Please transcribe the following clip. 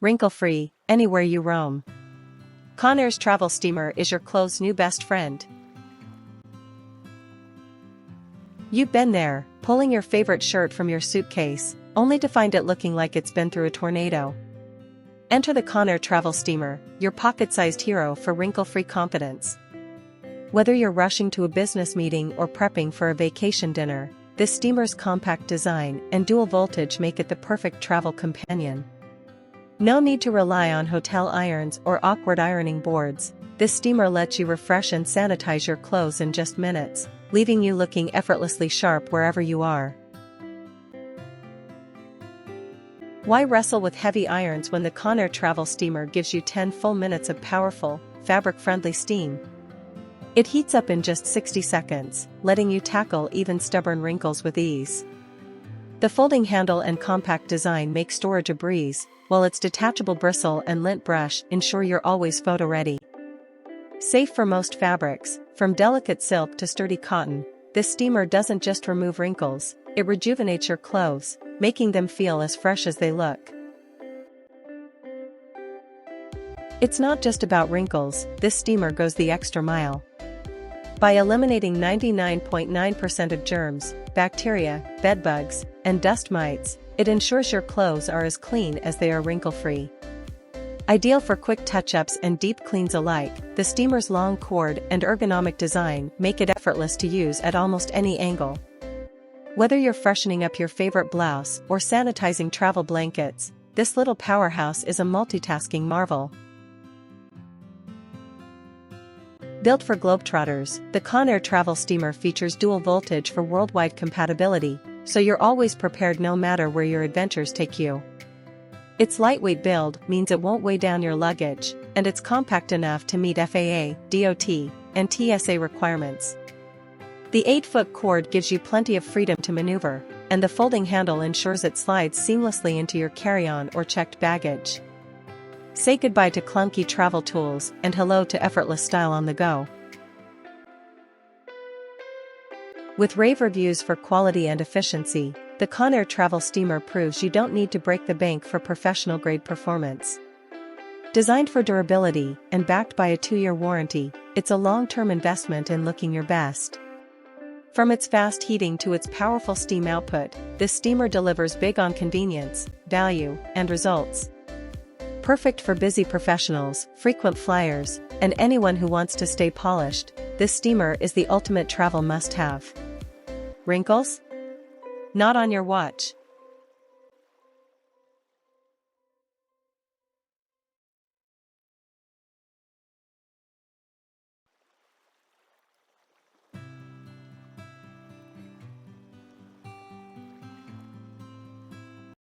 Wrinkle-free, anywhere you roam. Conair's Travel Steamer is your clothes' new best friend. You've been there, pulling your favorite shirt from your suitcase, only to find it looking like it's been through a tornado. Enter the Conair Travel Steamer, your pocket-sized hero for wrinkle-free confidence. Whether you're rushing to a business meeting or prepping for a vacation dinner, this steamer's compact design and dual voltage make it the perfect travel companion. No need to rely on hotel irons or awkward ironing boards. This steamer lets you refresh and sanitize your clothes in just minutes, leaving you looking effortlessly sharp wherever you are. Why wrestle with heavy irons when the Conair Travel Steamer gives you 10 full minutes of powerful, fabric-friendly steam? It heats up in just 60 seconds, letting you tackle even stubborn wrinkles with ease. The folding handle and compact design make storage a breeze, while its detachable bristle and lint brush ensure you're always photo-ready. Safe for most fabrics, from delicate silk to sturdy cotton, this steamer doesn't just remove wrinkles, it rejuvenates your clothes, making them feel as fresh as they look. It's not just about wrinkles, this steamer goes the extra mile. By eliminating 99.9% of germs, bacteria, bedbugs, and dust mites, it ensures your clothes are as clean as they are wrinkle-free. Ideal for quick touch-ups and deep cleans alike, the steamer's long cord and ergonomic design make it effortless to use at almost any angle. Whether you're freshening up your favorite blouse or sanitizing travel blankets, this little powerhouse is a multitasking marvel. Built for globetrotters, the Conair Travel Steamer features dual voltage for worldwide compatibility, so you're always prepared no matter where your adventures take you. Its lightweight build means it won't weigh down your luggage, and it's compact enough to meet FAA, DOT, and TSA requirements. The 8-foot cord gives you plenty of freedom to maneuver, and the folding handle ensures it slides seamlessly into your carry-on or checked baggage. Say goodbye to clunky travel tools and hello to effortless style on the go. With rave reviews for quality and efficiency, the Conair Travel Steamer proves you don't need to break the bank for professional-grade performance. Designed for durability and backed by a 2-year warranty, it's a long-term investment in looking your best. From its fast heating to its powerful steam output, this steamer delivers big on convenience, value, and results. Perfect for busy professionals, frequent flyers, and anyone who wants to stay polished, this steamer is the ultimate travel must-have. Wrinkles? Not on your watch.